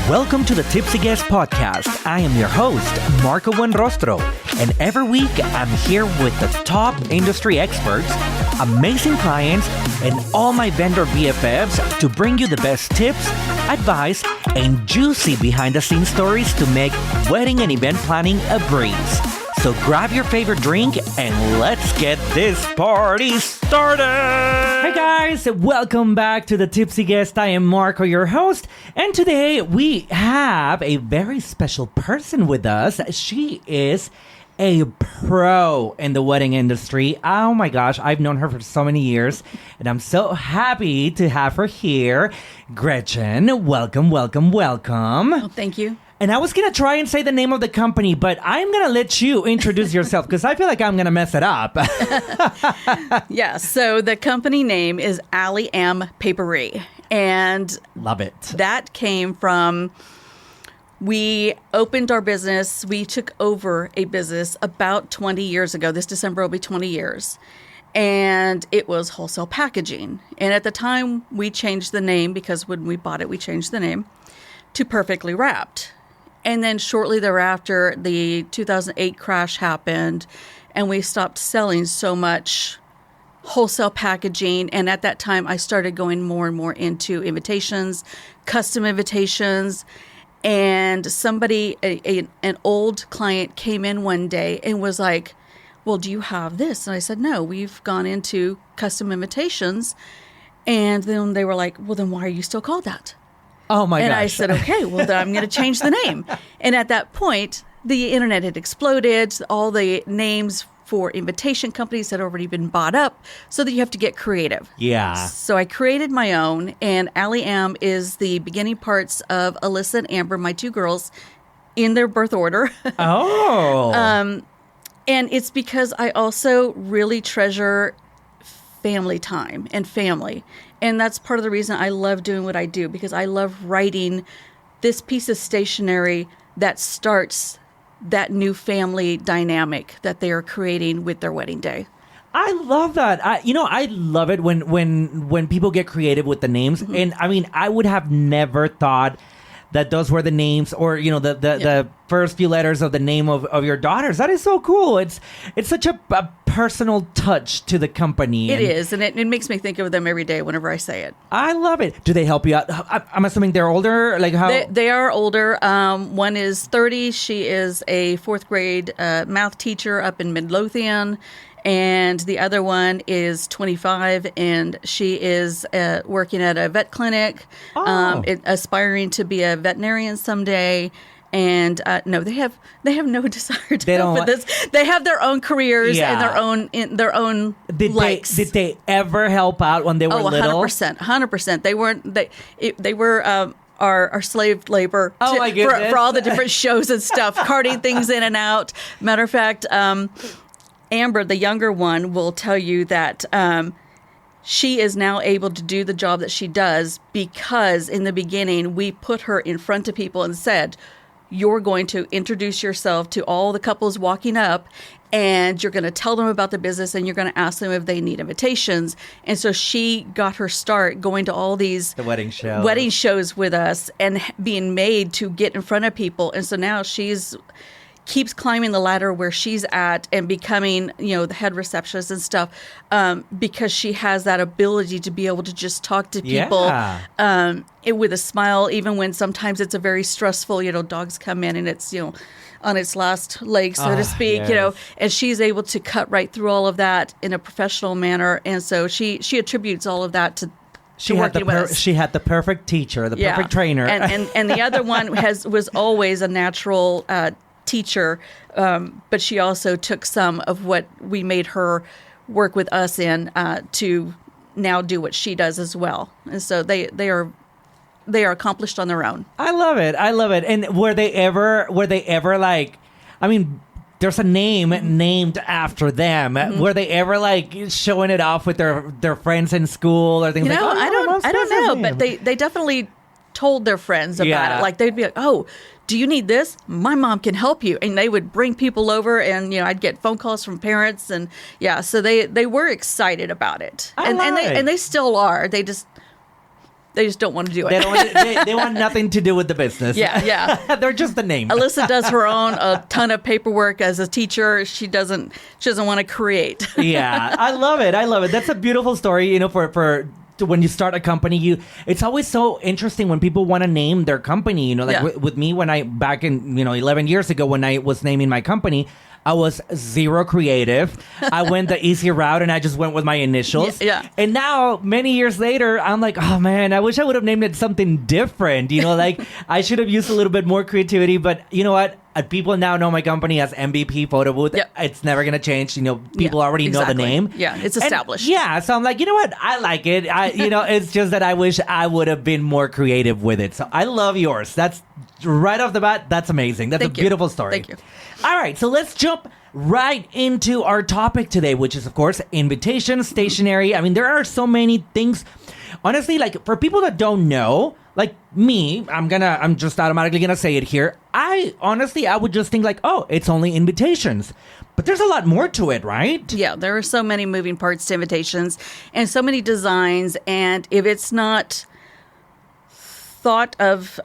Welcome to the Tipsy Guest Podcast. I am your host, Marco Buenrostro, and every week I'm here with the top industry experts, amazing clients, and all my vendor BFFs to bring you the best tips, advice, and juicy behind-the-scenes stories to make wedding and event planning a breeze. So grab your favorite drink and let's get this party started! Hey guys, welcome back to the Tipsy Guest. I am Marco, your host, and today we have a very special person with us. She is a pro in the wedding industry. Oh my gosh, I've known her for so many years, and I'm so happy to have her here. Gretchen, welcome. Oh, thank you. And I was going to try and say the name of the company, but I'm going to let you introduce yourself because I feel like I'm going to mess it up. Yeah, so the company name is Paperie. And love it. That came from, we opened our business, we took over a business about 20 years ago. This December will be 20 years. And it was wholesale packaging. And at the time, we changed the name because when we bought it, we changed the name to Perfectly Wrapped. And then shortly thereafter, the 2008 crash happened, and we stopped selling so much wholesale packaging. And at that time, I started going more and more into invitations, custom invitations. And somebody, an old client came in one day and was like, well, do you have this? And I said, no, we've gone into custom invitations. And then they were like, well, then why are you still called that? Oh my gosh. And I said, okay, well, then I'm going to change the name. And at that point, the internet had exploded. All the names for invitation companies had already been bought up, so that you have to get creative. Yeah. So I created my own, and Allie Am is the beginning parts of Alyssa and Amber, my two girls, in their birth order. Oh. And it's because I also really treasure family time and family. And that's part of the reason I love doing what I do, because I love writing this piece of stationery that starts that new family dynamic that they are creating with their wedding day. I love that. I love it when people get creative with the names. Mm-hmm. And I mean, I would have never thought that those were the names, or the first few letters of the name of your daughters. That is so cool. It's such a personal touch to the company. It is, and it makes me think of them every day whenever I say it. I love it. Do they help you out? I'm assuming they're older. Like how they are older. One is 30. She is a fourth grade math teacher up in Midlothian. And the other one is 25, and she is working at a vet clinic, aspiring to be a veterinarian someday. And no, they have no desire to help with this. They have their own careers and their own likes. Did they ever help out when they were little? 100%. They were our slave labor for all the different shows and stuff, carting things in and out. Matter of fact, Amber, the younger one, will tell you that she is now able to do the job that she does because in the beginning we put her in front of people and said, you're going to introduce yourself to all the couples walking up, and you're going to tell them about the business, and you're going to ask them if they need invitations. And so she got her start going to all these wedding shows with us and being made to get in front of people. And so now keeps climbing the ladder where she's at and becoming, the head receptionist and stuff, because she has that ability to be able to just talk to people with a smile, even when sometimes it's a very stressful, dogs come in and it's, on its last leg, so to speak, yes. And she's able to cut right through all of that in a professional manner. And so she attributes all of that to She had the perfect teacher, the perfect trainer. And the other one was always a natural teacher, but she also took some of what we made her work with us in to now do what she does as well. And so they are accomplished on their own. I love it. And were they ever like, I mean, there's a name named after them. Mm-hmm. Were they ever like showing it off with their friends in school or things like that? I don't know, but they definitely told their friends about it. Like they'd be like, oh, do you need this? My mom can help you. And they would bring people over, and I'd get phone calls from parents, and so they were excited about it. And they still are. They just They just don't want to do it. They want nothing to do with the business. Yeah. They're just the name. Alyssa does her own a ton of paperwork as a teacher. She doesn't want to create. Yeah, I love it. That's a beautiful story. For when you start a company, it's always so interesting when people want to name their company. With me, when back in 11 years ago when I was naming my company, I was zero creative. I went the easy route and I just went with my initials. Yeah. And now, many years later, I'm like, oh man, I wish I would have named it something different. I should have used a little bit more creativity. But you know what? People now know my company as MVP Photo Booth. Yep. It's never going to change. People already know the name. Yeah, it's established. So I'm like, you know what? I like it. It's just that I wish I would have been more creative with it. So I love yours. That's right off the bat. That's amazing. That's a beautiful story. Thank you. All right, so let's jump right into our topic today, which is, of course, invitations, stationery. I mean, there are so many things. Honestly, like for people that don't know, like me, I'm just automatically gonna say it here. I would just think like, oh, it's only invitations. But there's a lot more to it, right? Yeah, there are so many moving parts to invitations and so many designs. And if it's not thought of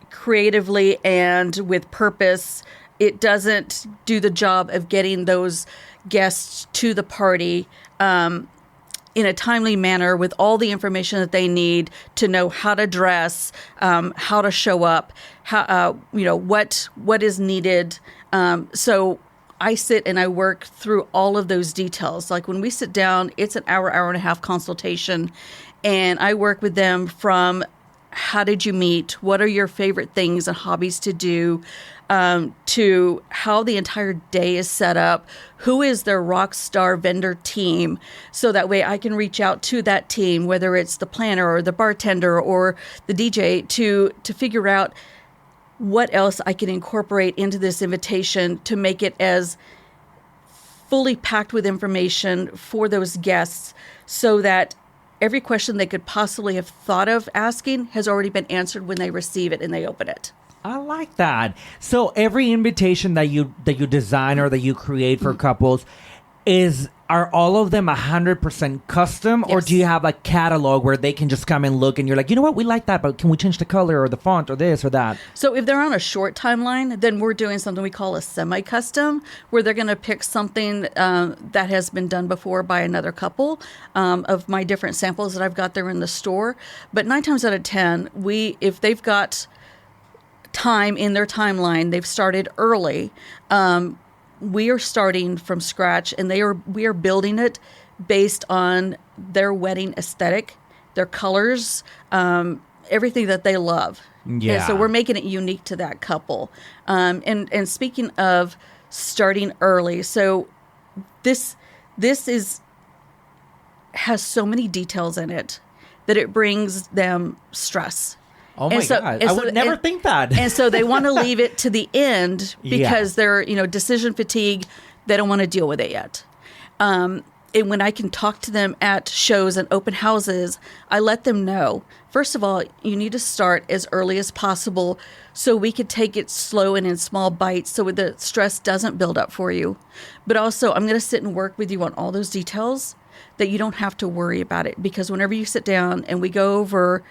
creatively and with purpose, it doesn't do the job of getting those guests to the party in a timely manner with all the information that they need to know how to dress, how to show up, how what is needed. So I sit and I work through all of those details. Like when we sit down, it's an hour and a half consultation, and I work with them from how did you meet, what are your favorite things and hobbies to do, to how the entire day is set up, who is their rock star vendor team, so that way I can reach out to that team, whether it's the planner or the bartender or the DJ, to figure out what else I can incorporate into this invitation to make it as fully packed with information for those guests, so that every question they could possibly have thought of asking has already been answered when they receive it and they open it. I like that. So every invitation that you design or that you create for couples, are all of them 100% custom? Yes. Or do you have a catalog where they can just come and look and you're like, you know what, we like that, but can we change the color or the font or this or that? So if they're on a short timeline, then we're doing something we call a semi-custom, where they're going to pick something that has been done before by another couple, of my different samples that I've got there in the store. But 9 times out of 10, if they've got time in their timeline, they've started early, we are starting from scratch, and we are building it based on their wedding aesthetic, their colors, everything that they love. Yeah. And so we're making it unique to that couple. And speaking of starting early, so this has so many details in it that it brings them stress. Oh my God. I would never think that. And so they want to leave it to the end because they're, decision fatigue. They don't want to deal with it yet. And when I can talk to them at shows and open houses, I let them know, first of all, you need to start as early as possible so we could take it slow and in small bites so the stress doesn't build up for you. But also, I'm going to sit and work with you on all those details that you don't have to worry about it. Because whenever you sit down and we go over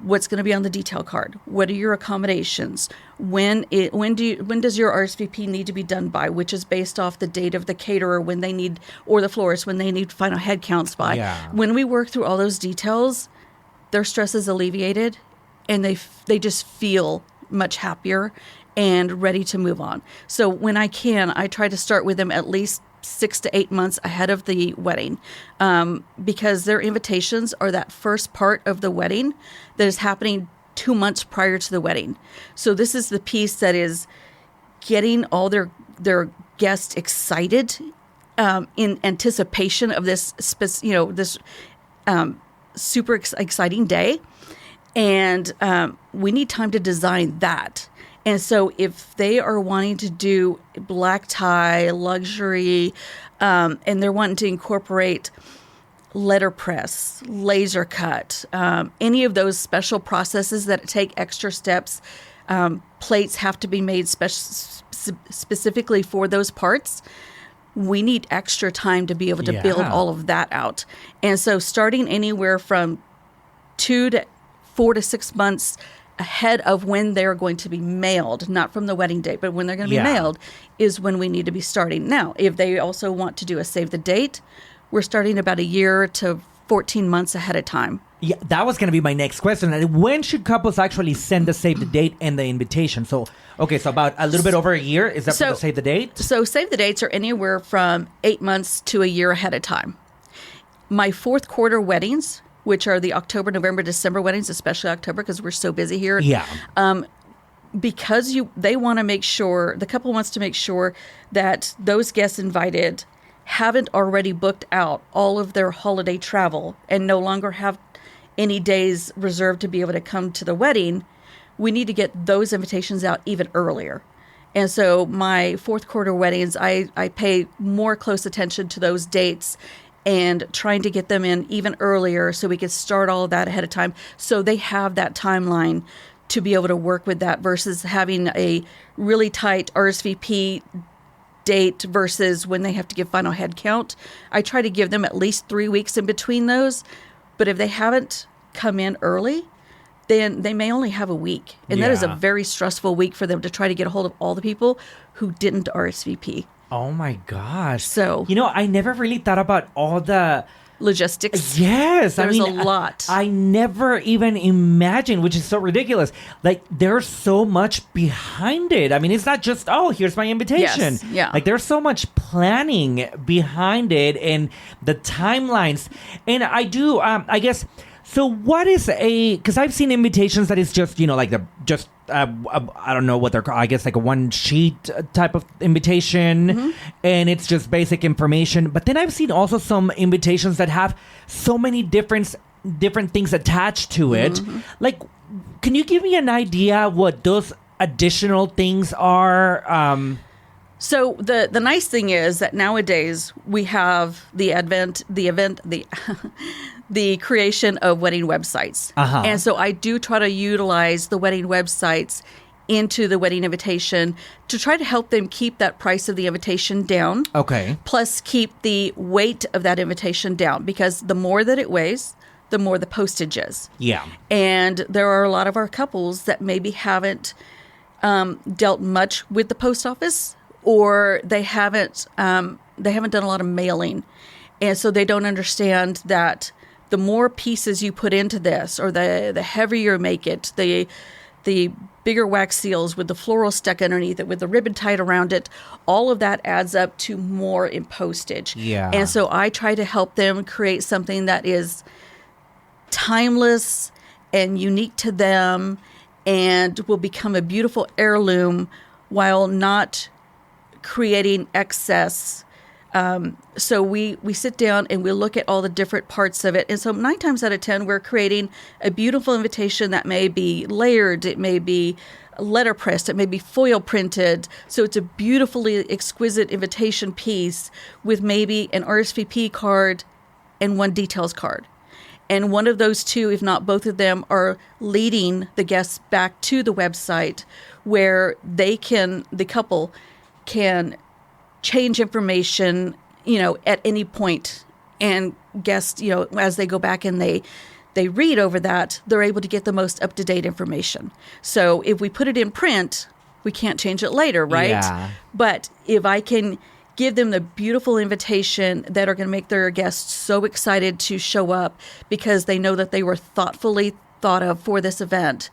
what's going to be on the detail card, what are your accommodations, when does your RSVP need to be done by, which is based off the date of the caterer when they need, or the florist when they need final head counts by. Yeah. When we work through all those details, their stress is alleviated, and they just feel much happier and ready to move on. So when I try to start with them at least 6 to 8 months ahead of the wedding, because their invitations are that first part of the wedding that is happening 2 months prior to the wedding. So this is the piece that is getting all their guests excited in anticipation of this super exciting day, and we need time to design that. And so if they are wanting to do black tie, luxury, and they're wanting to incorporate letterpress, laser cut, any of those special processes that take extra steps, plates have to be made specifically for those parts. We need extra time to be able to build all of that out. And so starting anywhere from 2 to 4 to 6 months ahead of when they're going to be mailed, not from the wedding date, but when they're going to be mailed is when we need to be starting. Now, if they also want to do a save the date, we're starting about a year to 14 months ahead of time. Yeah, that was going to be my next question. When should couples actually send the save the date and the invitation? So about a little bit over a year. Is that for the save the date? So save the dates are anywhere from 8 months to a year ahead of time. My fourth quarter weddings, which are the October, November, December weddings, especially October because we're so busy here. Yeah. Because they want to make sure, the couple wants to make sure that those guests invited haven't already booked out all of their holiday travel and no longer have any days reserved to be able to come to the wedding. We need to get those invitations out even earlier. And so my fourth quarter weddings, I pay more close attention to those dates and trying to get them in even earlier so we could start all of that ahead of time so they have that timeline to be able to work with that versus having a really tight RSVP date versus when they have to give final head count. I try to give them at least 3 weeks in between those. But if they haven't come in early, then they may only have a week. And that is a very stressful week for them to try to get a hold of all the people who didn't RSVP. Oh my gosh. So, I never really thought about all the logistics. Yes. There's a lot. I never even imagined, which is so ridiculous. Like, there's so much behind it. I mean, it's not just, here's my invitation. Yes, yeah. Like, there's so much planning behind it and the timelines. And I do, I guess, so what is because I've seen invitations that is just, I don't know what they're called. I guess like a one sheet type of invitation, and it's just basic information. But then I've seen also some invitations that have so many different things attached to it. Like, can you give me an idea what those additional things are? So the nice thing is that nowadays we have the the creation of wedding websites. And so I do try to utilize the wedding websites into the wedding invitation to try to help them keep that price of the invitation down. Okay. Plus keep the weight of that invitation down because the more that it weighs, the more the postage is. Yeah. And there are a lot of our couples that maybe haven't dealt much with the post office or they haven't done a lot of mailing. And so they don't understand that the more pieces you put into this, or the heavier you make it, the bigger wax seals with the floral stuck underneath it, with the ribbon tied around it, all of that adds up to more in postage. Yeah. And so I try to help them create something that is timeless and unique to them and will become a beautiful heirloom while not creating excess. So we sit down and we look at all the different parts of it. And so 9 times out of 10, we're creating a beautiful invitation that may be layered. It may be letterpressed. It may be foil printed. So it's a beautifully exquisite invitation piece with maybe an RSVP card and one details card. And one of those two, if not both of them, are leading the guests back to the website where the couple can change information, at any point, and guests, as they go back and they read over that, they're able to get the most up-to-date information. So if we put it in print, we can't change it later, right? Yeah. But if I can give them the beautiful invitation that are going to make their guests so excited to show up because they know that they were thoughtfully thought of for this event,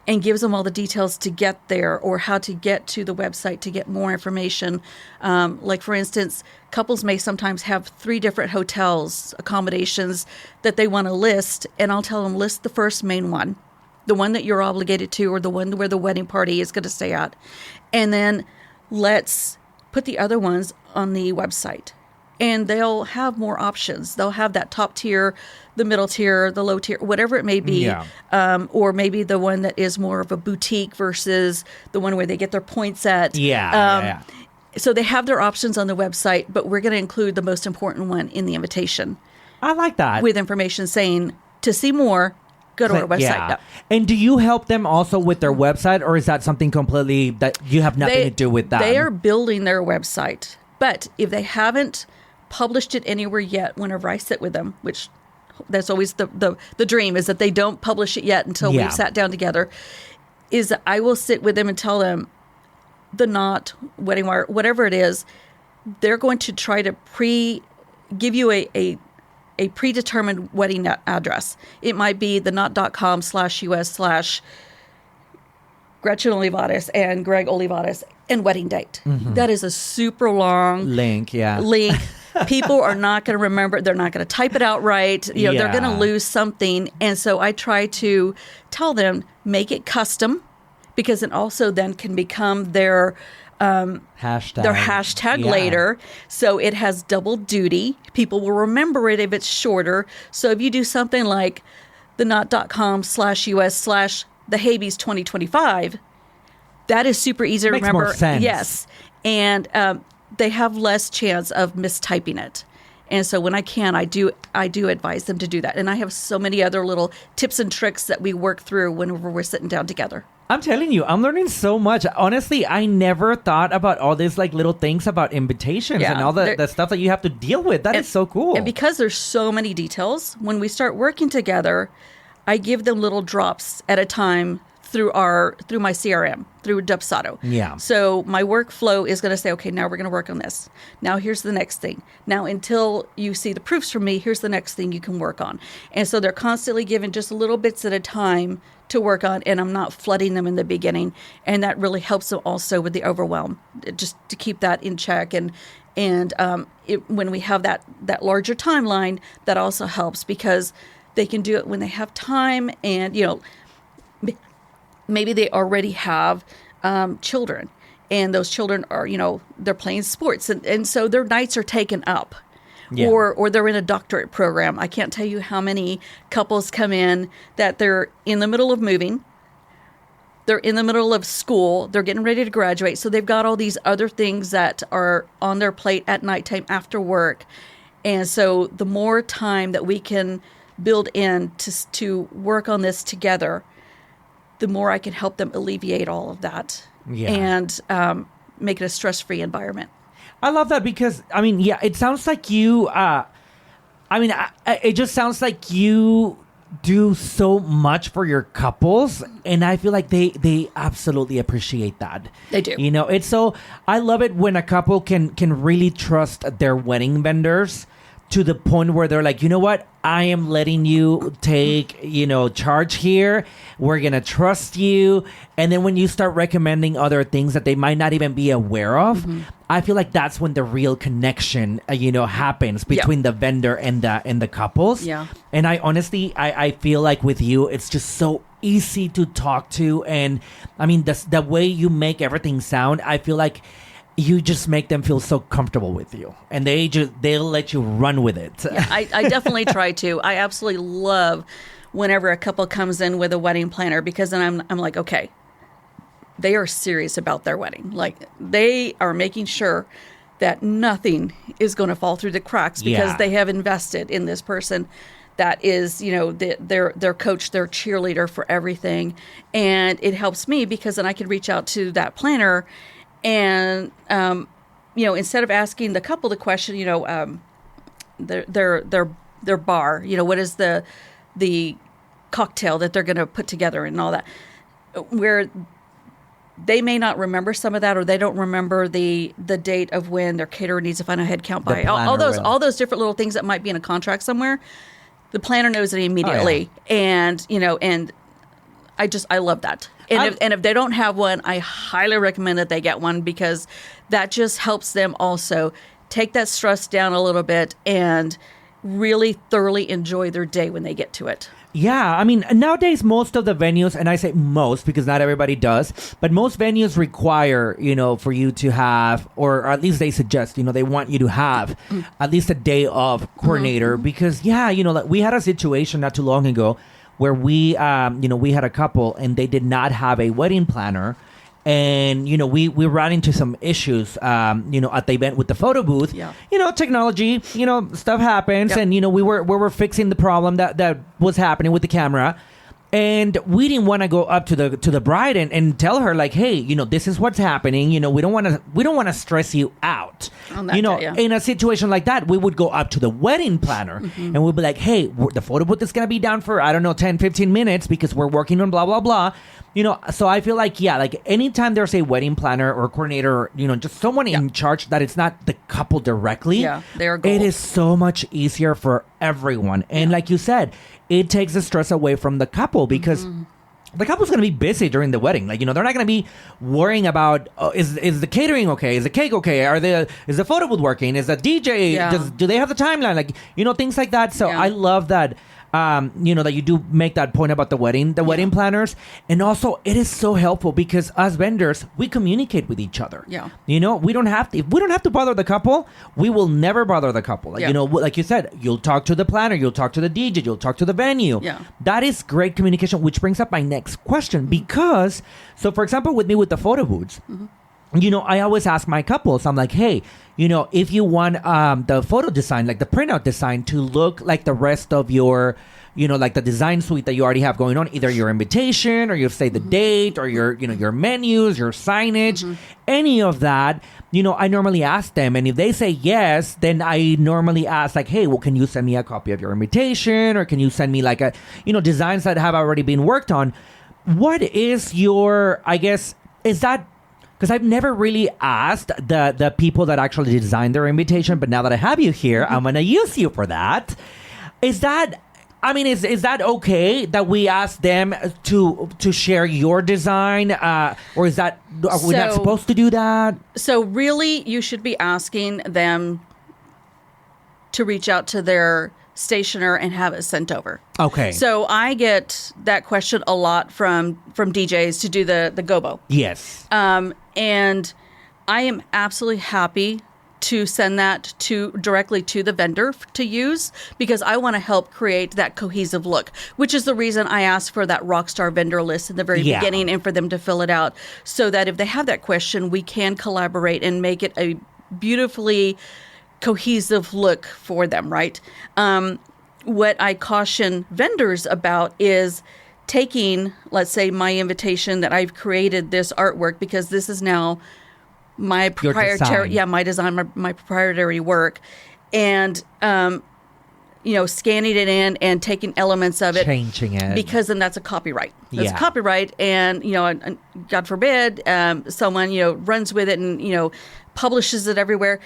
and gives them all the details to get there or how to get to the website to get more information. Like, for instance, couples may sometimes have 3 different hotels, accommodations that they want to list, and I'll tell them, list the first main one, the one that you're obligated to or the one where the wedding party is going to stay at. And then let's put the other ones on the website. And they'll have more options. They'll have that top tier, the middle tier, the low tier, whatever it may be. Yeah. Or maybe the one that is more of a boutique versus the one where they get their points at. Yeah. So they have their options on the website, but we're going to include the most important one in the invitation. I like that. With information saying, to see more, go to our website. Yeah. And do you help them also with their website, or is that something completely that you have nothing to do with that? They are building their website. But if they haven't published it anywhere yet, whenever I sit with them, which that's always the dream, is that they don't publish it yet until we've sat down together, is that I will sit with them and tell them the knot, wedding wire, whatever it is, they're going to try to give you a predetermined wedding address. It might be the knot.com/US/ Gretchen Olivares and Greg Olivares and wedding date. That is a super long link. People are not going to remember. They're not going to type it out right. They're going to lose something. And so I try to tell them, make it custom, because it also then can become their hashtag later. So it has double duty. People will remember it if it's shorter. So if you do something like the knot.com/US/ the Habees 2025, that is super easy to remember. Makes more sense. Yes. And they have less chance of mistyping it. And so when I can, I do advise them to do that. And I have so many other little tips and tricks that we work through whenever we're sitting down together. I'm telling you, I'm learning so much. Honestly, I never thought about all these like little things about invitations and all the stuff that you have to deal with. That is so cool. And because there's so many details, when we start working together, I give them little drops at a time through my CRM, through Dubsado. Yeah. So my workflow is going to say, okay, now we're going to work on this. Now here's the next thing. Now until you see the proofs from me, here's the next thing you can work on. And so they're constantly given just little bits at a time to work on, and I'm not flooding them in the beginning. And that really helps them also with the overwhelm, just to keep that in check. And when we have that larger timeline, that also helps, because they can do it when they have time, and maybe they already have children, and those children are, they're playing sports, and so their nights are taken up. Yeah. Or they're in a doctorate program. I can't tell you how many couples come in that they're in the middle of moving. They're in the middle of school. They're getting ready to graduate. So they've got all these other things that are on their plate at nighttime after work. And so the more time that we can build in to work on this together, the more I can help them alleviate all of that and make it a stress-free environment. I love that, because, it sounds like you, it just sounds like you do so much for your couples, and I feel like they absolutely appreciate that. They do. It's so, I love it when a couple can really trust their wedding vendors to the point where they're like, you know what? I am letting you take, charge here. We're going to trust you. And then when you start recommending other things that they might not even be aware of, I feel like that's when the real connection, happens between the vendor and the couples. Yeah. And I honestly, I feel like with you, it's just so easy to talk to. And the way you make everything sound, I feel like you just make them feel so comfortable with you, and they'll let you run with it. Yeah, I definitely try to. I absolutely love whenever a couple comes in with a wedding planner, because then I'm like, okay, they are serious about their wedding. Like, they are making sure that nothing is going to fall through the cracks, because they have invested in this person that is, their coach, their cheerleader for everything. And it helps me, because then I can reach out to that planner and, instead of asking the couple the question, their bar, what is the cocktail that they're going to put together and all that, where they may not remember some of that, or they don't remember the date of when their caterer needs to find a head count by, all those different little things that might be in a contract somewhere. The planner knows it immediately. Oh, yeah. And I love that. And if they don't have one, I highly recommend that they get one, because that just helps them also take that stress down a little bit and really thoroughly enjoy their day when they get to it. Yeah, nowadays most of the venues, and I say most because not everybody does, but most venues require, for you to have, or at least they suggest, they want you to have at least a day of coordinator, because, we had a situation not too long ago where we had a couple and they did not have a wedding planner. And, we ran into some issues, at the event with the photo booth. Yeah. Technology, stuff happens. Yep. And, we were fixing the problem that was happening with the camera. And we didn't want to go up to the bride and tell her like, hey, this is what's happening. We don't want to stress you out. On that day, yeah. In a situation like that, we would go up to the wedding planner and we'd be like, hey, the photo booth is going to be down for, I don't know, 10, 15 minutes because we're working on blah, blah, blah. So I feel like, like anytime there's a wedding planner or coordinator, just someone in charge that it's not the couple directly. Yeah, they're gold. It is so much easier for everyone. And like you said, it takes the stress away from the couple because the couple's going to be busy during the wedding. Like, they're not going to be worrying about, is the catering okay? Is the cake okay? Is the photo booth working? Is the DJ, do they have the timeline? Like, things like that. So I love that. That you do make that point about the wedding planners. And also it is so helpful because us vendors, we communicate with each other. Yeah. We don't have to, if we don't have to bother the couple, we will never bother the couple. Like, like you said, you'll talk to the planner, you'll talk to the DJ, you'll talk to the venue. Yeah. That is great communication, which brings up my next question because, so for example, with me with the photo booths, I always ask my couples, I'm like, hey, if you want the photo design, like the printout design to look like the rest of your, like the design suite that you already have going on, either your invitation or you say the date or your menus, your signage, any of that, I normally ask them. And if they say yes, then I normally ask like, hey, well, can you send me a copy of your invitation? Or can you send me like designs that have already been worked on? What is your, I guess, is that, because I've never really asked the people that actually designed their invitation, but now that I have you here, I'm going to use you for that. Is that okay that we ask them to share your design? Or is that, are we not supposed to do that? So really, you should be asking them to reach out to their stationer and have it sent over. Okay. So I get that question a lot from DJs to do the gobo. Yes. And I am absolutely happy to send that directly to the vendor to use because I want to help create that cohesive look, which is the reason I asked for that rockstar vendor list in the very beginning and for them to fill it out so that if they have that question, we can collaborate and make it a beautifully cohesive look for them, right? What I caution vendors about is taking, let's say, my invitation that I've created this artwork because this is now my proprietary, my design, my proprietary work, and scanning it in and taking elements of it, changing it, because then that's a copyright. That's a copyright, and God forbid, someone runs with it and publishes it everywhere.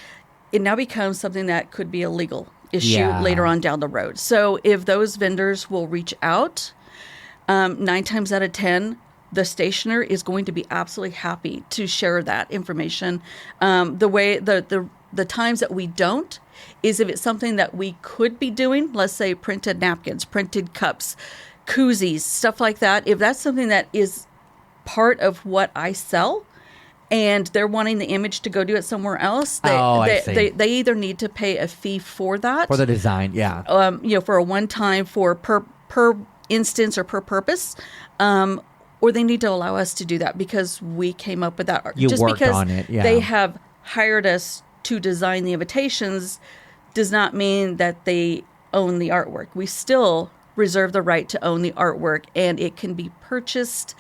It now becomes something that could be a legal issue later on down the road. So if those vendors will reach out, 9 times out of 10, the stationer is going to be absolutely happy to share that information. The times that we don't is if it's something that we could be doing, let's say printed napkins, printed cups, koozies, stuff like that. If that's something that is part of what I sell, and they're wanting the image to go do it somewhere else, they either need to pay a fee for that. For the design, for a one-time for per instance or per purpose, or they need to allow us to do that because we came up with that art. You Just worked because on it, they have hired us to design the invitations does not mean that they own the artwork. We still reserve the right to own the artwork, and it can be purchased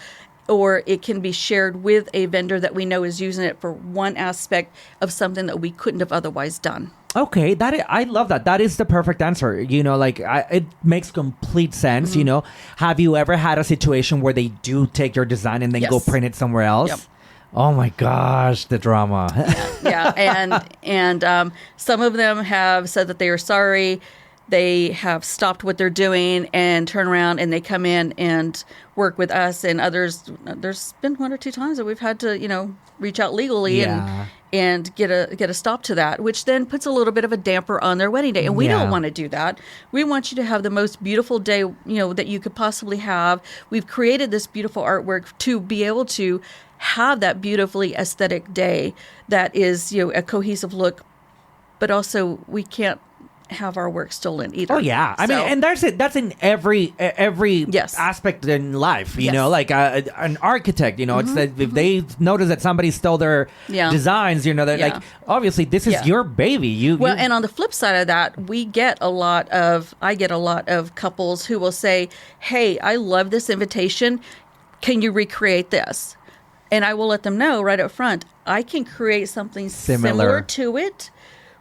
or it can be shared with a vendor that we know is using it for one aspect of something that we couldn't have otherwise done. Okay, I love that. That is the perfect answer. It makes complete sense. Have you ever had a situation where they do take your design and then go print it somewhere else? Yep. Oh my gosh, the drama. And some of them have said that they are sorry. They have stopped what they're doing and turn around and they come in and work with us. And others, there's been 1 or 2 times that we've had to, reach out legally and get a stop to that, which then puts a little bit of a damper on their wedding day. And we don't want to do that. We want you to have the most beautiful day, that you could possibly have. We've created this beautiful artwork to be able to have that beautifully aesthetic day that is, a cohesive look, but also we can't have our work stolen either. Oh yeah, I mean, and that's in every Yes. aspect in life. You Yes. know, like an architect. You know, it's that if they notice that somebody stole their designs, you know, that like obviously this is your baby. And on the flip side of that, I get a lot of couples who will say, "Hey, I love this invitation. Can you recreate this?" And I will let them know right up front, I can create something similar to it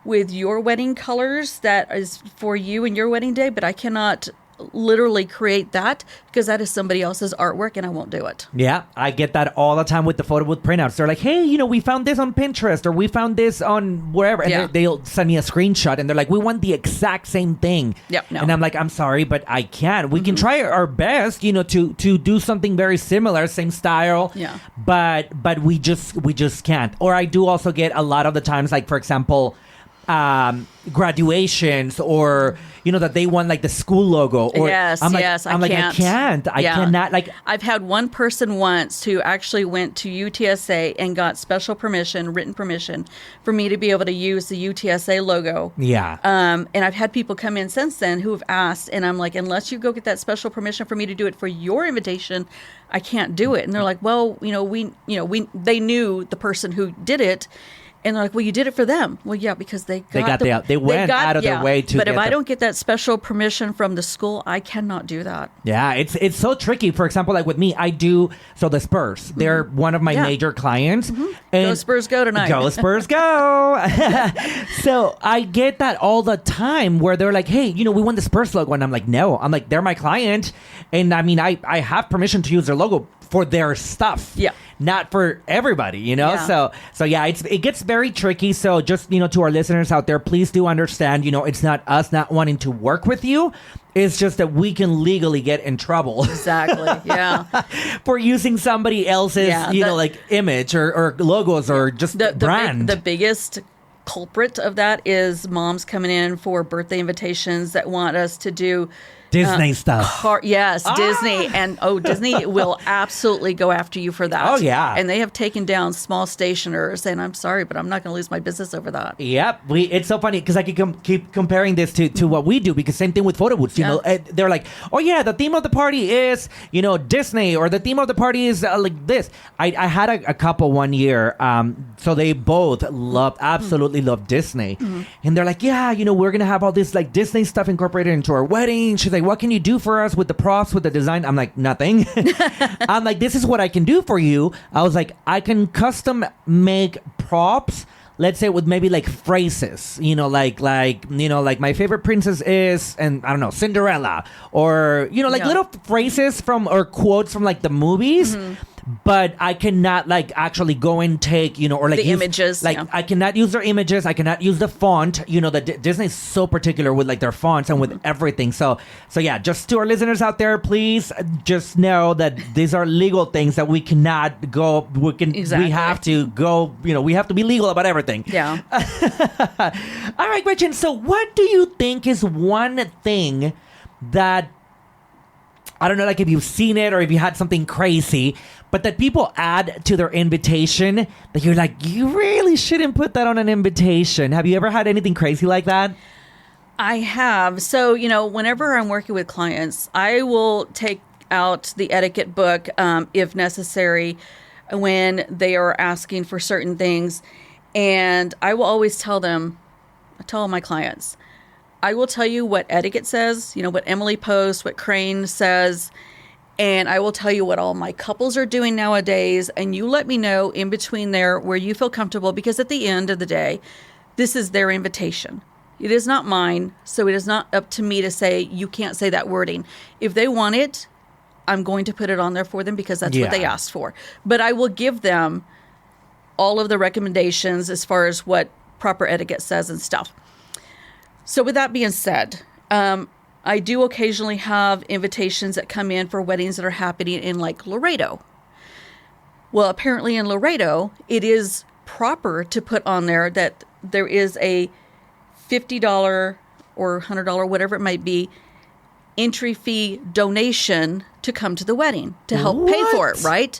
with your wedding colors that is for you and your wedding day, but I cannot literally create that because that is somebody else's artwork and I won't do it. Yeah, I get that all the time with the photo booth printouts. They're like, hey, you know, we found this on Pinterest or we found this on wherever. And they'll send me a screenshot and they're like, we want the exact same thing. Yep, no. And I'm like, I'm sorry, but I can't. We can try our best, you know, to do something very similar, same style. Yeah. But we just can't. Or I do also get a lot of the times, like, for example, graduations or you know that they want like the school logo or I can't. I cannot. Like I've had one person once who actually went to UTSA and got special permission, written permission for me to be able to use the UTSA logo. And I've had people come in since then who have asked, and I'm like, unless you go get that special permission for me to do it for your invitation, I can't do it. And they're like, well, they knew the person who did it. And they're like, well, you did it for them. Well, yeah, because they went out of their way to. But if I don't get that special permission from the school, I cannot do that. Yeah, it's so tricky. For example, like with me, I do the Spurs. They're one of my major clients. And go Spurs, go tonight. Go Spurs, go. So I get that all the time where they're like, hey, you know, we want the Spurs logo, and I'm like, no. I'm like, they're my client, and I mean, I have permission to use their logo for their stuff. Yeah. Not for everybody, you know? Yeah. So yeah, it gets very tricky. So just, you know, to our listeners out there, please do understand, you know, it's not us not wanting to work with you. It's just that we can legally get in trouble. Exactly. Yeah. For using somebody else's, like image or logos or just brand. The biggest culprit of that is moms coming in for birthday invitations that want us to do Disney stuff. Disney. And Disney will absolutely go after you for that. Oh, yeah. And they have taken down small stationers. And I'm sorry, but I'm not going to lose my business over that. Yep. It's so funny because I can keep comparing this to what we do because same thing with photo booths. You know, they're like, oh, yeah, the theme of the party is, you know, Disney or the theme of the party is like this. I had a couple one year. So they both absolutely love Disney. And they're like, yeah, you know, we're going to have all this like Disney stuff incorporated into our wedding. She's like, what can you do for us with the props, with the design? I'm like, nothing. I'm like, this is what I can do for you. I was like, I can custom make props, let's say with maybe like phrases, you know, like my favorite princess is, and I don't know, Cinderella, or, you know, like little phrases from, or quotes from like the movies. But I cannot like actually go and take, you know, or like the images. Like I cannot use their images. I cannot use the font. You know, Disney's so particular with like their fonts and with everything. So yeah, just to our listeners out there, please just know that these are legal things that we cannot go. We have to go. You know, we have to be legal about everything. Yeah. All right, Gretchen. So what do you think is one thing that, I don't know, like if you've seen it or if you had something crazy, but that people add to their invitation that you're like, you really shouldn't put that on an invitation. Have you ever had anything crazy like that? I have. So, you know, whenever I'm working with clients, I will take out the etiquette book if necessary when they are asking for certain things. And I will always tell all my clients, I will tell you what etiquette says, you know, what Emily Post, what Crane says, and I will tell you what all my couples are doing nowadays, and you let me know in between there where you feel comfortable, because at the end of the day, this is their invitation. It is not mine, so it is not up to me to say, you can't say that wording. If they want it, I'm going to put it on there for them because that's what they asked for. But I will give them all of the recommendations as far as what proper etiquette says and stuff. So with that being said, I do occasionally have invitations that come in for weddings that are happening in like Laredo. Well, apparently in Laredo, it is proper to put on there that there is a $50 or $100, whatever it might be, entry fee donation to come to the wedding to help pay for it, right?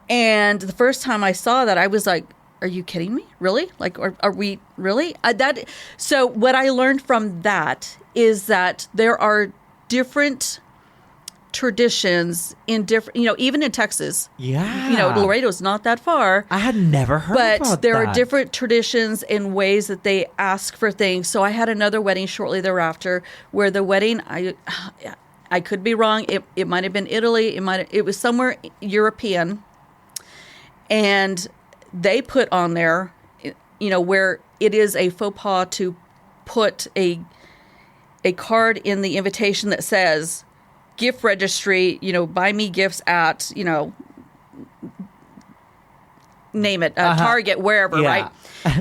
And the first time I saw that, I was like, are you kidding me? Really? Like, are we really? So what I learned from that is that there are different traditions in different, even in Texas. Yeah. Laredo's not that far. I had never heard about But there that. are different traditions and ways that they ask for things. So I had another wedding shortly thereafter where the wedding, I could be wrong. It might have been Italy. It was somewhere European. And they put on there, where it is a faux pas to put a card in the invitation that says, gift registry, buy me gifts at, name it, Target, wherever, Yeah.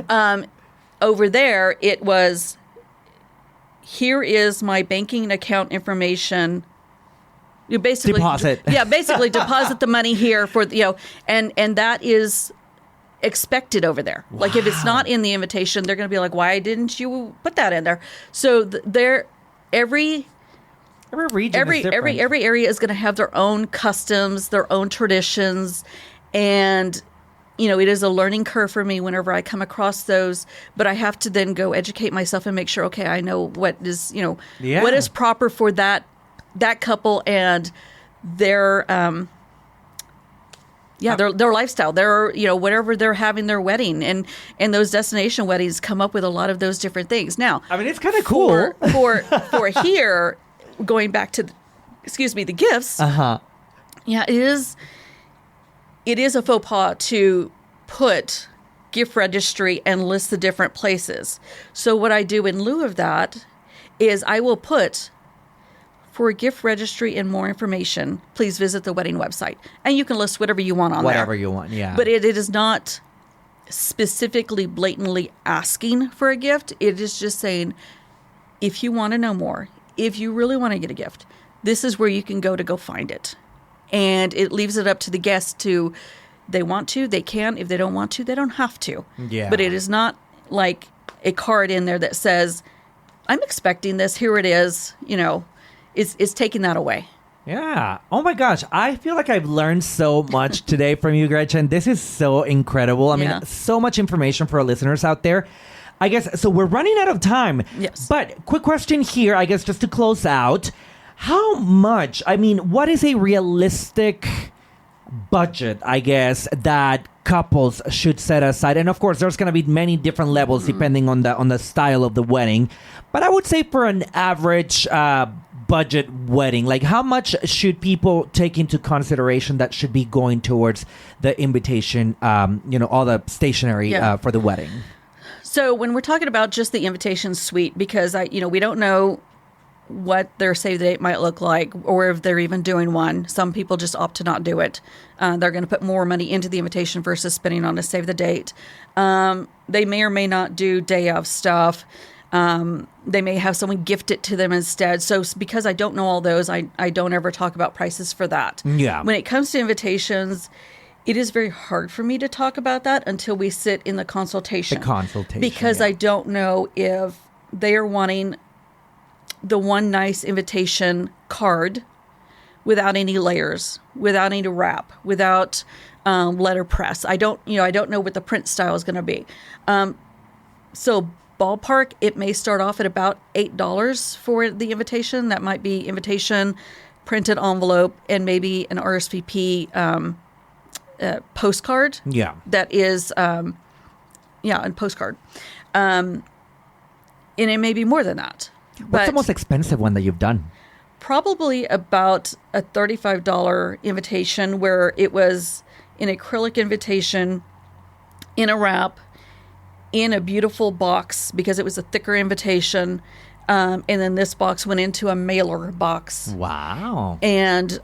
right? Over there, it was, here is my banking account information. You basically Deposit. basically deposit the money here for, and that is expected over there. Wow. Like if it's not in the invitation, they're going to be like, why didn't you put that in there? So every region is different. Every area is going to have their own customs, their own traditions, and it is a learning curve for me whenever I come across those. But I have to then go educate myself and make sure, okay, I know what is what is proper for that couple and their their lifestyle, their whatever they're having their wedding, and those destination weddings come up with a lot of those different things. Now, I mean, it's kind of cool for here. Going back to, the gifts. Yeah, it is a faux pas to put gift registry and list the different places. So what I do in lieu of that is I will put, for gift registry and more information, please visit the wedding website. And you can list whatever you want on there. Whatever you want, yeah. But it is not specifically, blatantly asking for a gift. It is just saying, if you want to know more, if you really want to get a gift, this is where you can go find it. And it leaves it up to the guests to, they want to, they can. If they don't want to, they don't have to. Yeah. But it is not like a card in there that says, I'm expecting this, here it is, it's taking that away. Yeah. Oh my gosh. I feel like I've learned so much today from you, Gretchen. This is so incredible. I mean, so much information for our listeners out there. I guess, so we're running out of time. Yes. But quick question here, I guess, just to close out. How much, what is a realistic budget, I guess, that couples should set aside? And of course, there's going to be many different levels depending on the style of the wedding. But I would say for an average budget wedding, like how much should people take into consideration that should be going towards the invitation, all the stationery for the wedding? So when we're talking about just the invitation suite, because we don't know what their save the date might look like, or if they're even doing one. Some people just opt to not do it. They're going to put more money into the invitation versus spending on a save the date. They may or may not do day of stuff. They may have someone gift it to them instead. So because I don't know all those, I don't ever talk about prices for that. Yeah. When it comes to invitations, it is very hard for me to talk about that until we sit in the consultation. Because I don't know if they are wanting the one nice invitation card without any layers, without any wrap, without letterpress. I don't know what the print style is going to be. So ballpark, it may start off at about $8 for the invitation. That might be invitation, printed envelope, and maybe an RSVP postcard. Yeah. That is, a postcard. And it may be more than that. What's the most expensive one that you've done? Probably about a $35 invitation where it was an acrylic invitation in a wrap, in a beautiful box because it was a thicker invitation. And then this box went into a mailer box. Wow. And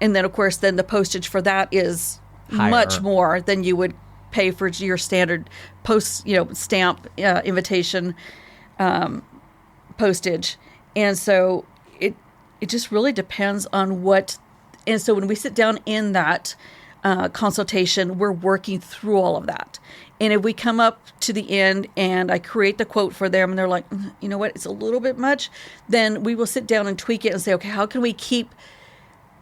then, of course, then the postage for that is higher, much more than you would pay for your standard stamp invitation postage. And so it just really depends on what. And so when we sit down in that consultation, we're working through all of that. And if we come up to the end and I create the quote for them and they're like, you know what, it's a little bit much, then we will sit down and tweak it and say, okay, how can we keep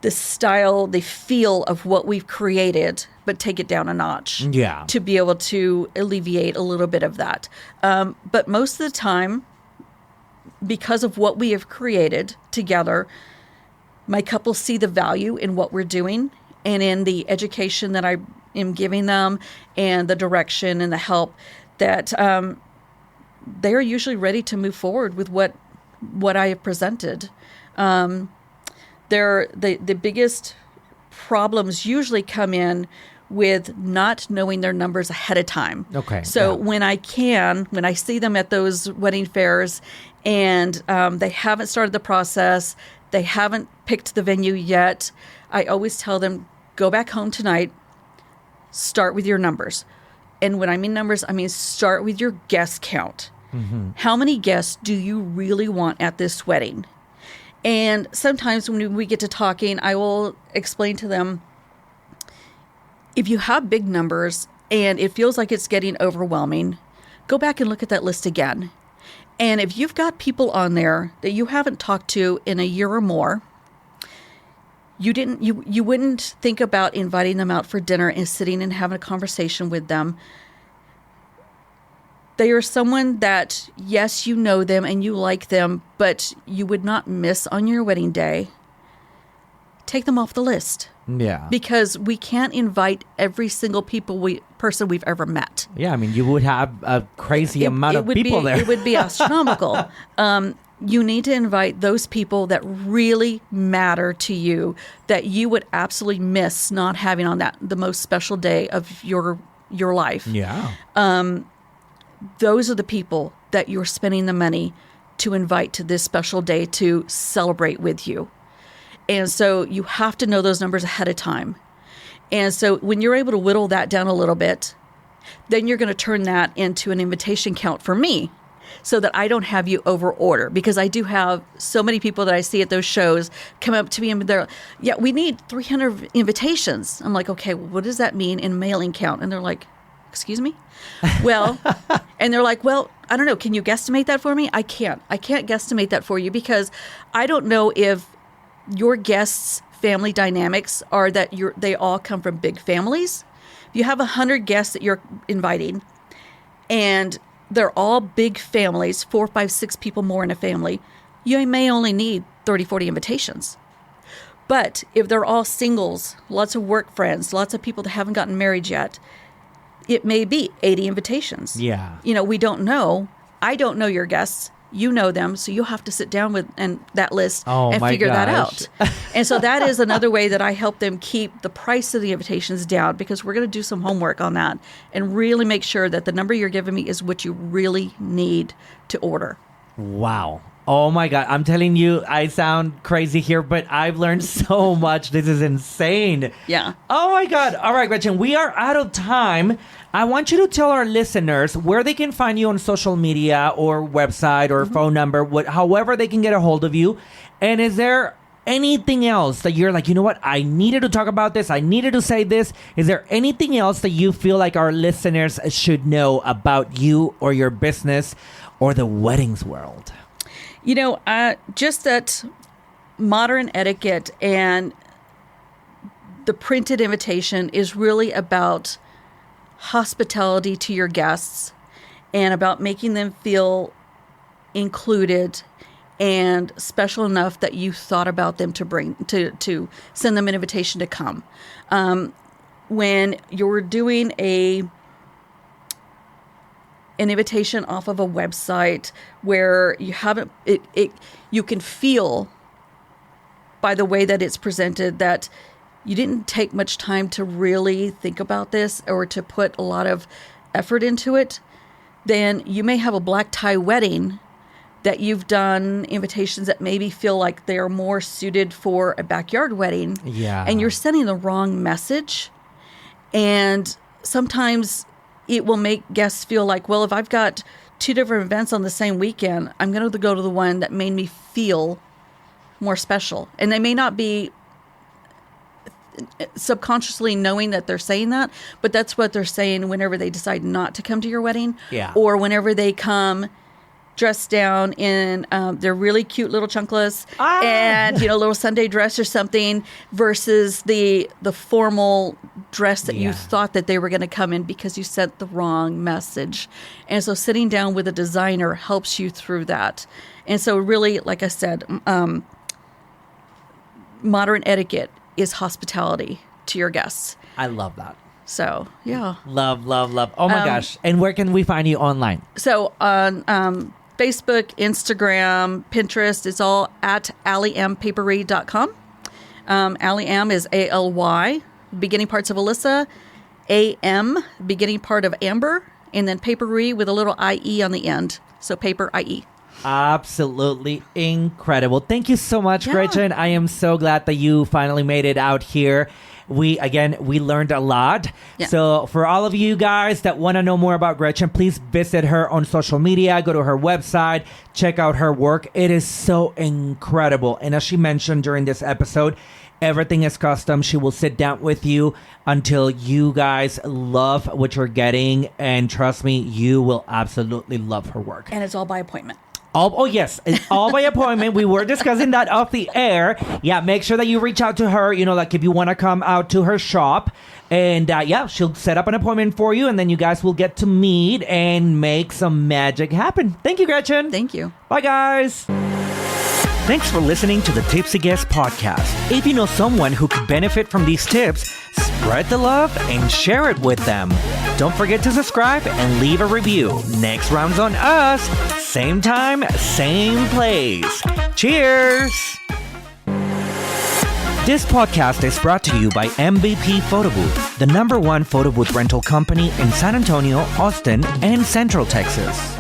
the style, the feel of what we've created, but take it down a notch. Yeah. To be able to alleviate a little bit of that. But most of the time, because of what we have created together, my couples see the value in what we're doing and in the education that I am giving them and the direction and the help that they are usually ready to move forward with what I have presented. The biggest problems usually come in with not knowing their numbers ahead of time. Okay. So when I see them at those wedding fairs and they haven't started the process, they haven't picked the venue yet, I always tell them, go back home tonight, start with your numbers. And when I mean numbers, I mean start with your guest count. Mm-hmm. How many guests do you really want at this wedding? And sometimes when we get to talking, I will explain to them, if you have big numbers and it feels like it's getting overwhelming, go back and look at that list again. And if you've got people on there that you haven't talked to in a year or more, you wouldn't think about inviting them out for dinner and sitting and having a conversation with them. They are someone that, yes, you know them and you like them, but you would not miss on your wedding day. Take them off the list. Yeah. Because we can't invite every single person we've ever met. Yeah, I mean, you would have a crazy amount of people there. It would be astronomical. You need to invite those people that really matter to you, that you would absolutely miss not having on the most special day of your life. Yeah. Those are the people that you're spending the money to invite to this special day to celebrate with you. And so you have to know those numbers ahead of time. And so when you're able to whittle that down a little bit, then you're going to turn that into an invitation count for me so that I don't have you over order. Because I do have so many people that I see at those shows come up to me and they're, yeah, we need 300 invitations. I'm like, okay, well, what does that mean in mailing count? And they're like, excuse me? Well, and they're like, well, I don't know. Can you guesstimate that for me? I can't guesstimate that for you because I don't know if your guests' family dynamics are that they all come from big families. If you have 100 guests that you're inviting and they're all big families, 4, 5, 6 people more in a family, you may only need 30, 40 invitations. But if they're all singles, lots of work friends, lots of people that haven't gotten married yet, it may be 80 invitations. Yeah. We don't know. I don't know your guests. You know them, so you'll have to sit down with that list and figure that out. And so that is another way that I help them keep the price of the invitations down, because we're going to do some homework on that and really make sure that the number you're giving me is what you really need to order. Wow. Oh my God. I'm telling you, I sound crazy here, but I've learned so much. This is insane. Yeah. Oh my God. All right, Gretchen, we are out of time. I want you to tell our listeners where they can find you on social media or website or phone number, however they can get a hold of you. And is there anything else that you're like, you know what, I needed to talk about this, I needed to say this? Is there anything else that you feel like our listeners should know about you or your business or the weddings world? Just that modern etiquette and the printed invitation is really about hospitality to your guests and about making them feel included and special enough that you thought about them to send them an invitation to come. When you're doing an invitation off of a website where you haven't, you can feel by the way that it's presented that you didn't take much time to really think about this or to put a lot of effort into it, then you may have a black tie wedding that you've done invitations that maybe feel like they're more suited for a backyard wedding. Yeah. And you're sending the wrong message. And sometimes it will make guests feel like, well, if I've got 2 different events on the same weekend, I'm going to go to the one that made me feel more special. And they may not be subconsciously knowing that they're saying that, but that's what they're saying whenever they decide not to come to your wedding. Yeah. Or whenever they come dressed down in their really cute little chunkless and a little Sunday dress or something versus the formal dress that you Yeah. thought that they were going to come in because you sent the wrong message. And so sitting down with a designer helps you through that. And so really, like I said, modern etiquette is hospitality to your guests. I love that. So, yeah. Love. Oh my gosh. And where can we find you online? So on Facebook, Instagram, Pinterest, it's all at allyampaperie.com. Allyam is ALY, beginning parts of Alyssa, AM, beginning part of Amber, and then Paperie with a little IE on the end. So paper IE. Absolutely incredible. Thank you so much, Yeah. Gretchen. I am so glad that you finally made it out here. We learned a lot. Yeah. So for all of you guys that want to know more about Gretchen, please visit her on social media, go to her website, check out her work. It is so incredible. And as she mentioned during this episode, everything is custom. She will sit down with you until you guys love what you're getting. And trust me, you will absolutely love her work. And it's all by appointment. Oh, yes. It's all by appointment. We were discussing that off the air. Yeah, make sure that you reach out to her, like if you want to come out to her shop. And yeah, she'll set up an appointment for you. And then you guys will get to meet and make some magic happen. Thank you, Gretchen. Thank you. Bye, guys. Thanks for listening to the Tipsy Guest podcast. If you know someone who could benefit from these tips, spread the love and share it with them. Don't forget to subscribe and leave a review. Next round's on us. Same time, same place. Cheers! This podcast is brought to you by MVP Photo Booth, the #1 photo booth rental company in San Antonio, Austin, and Central Texas.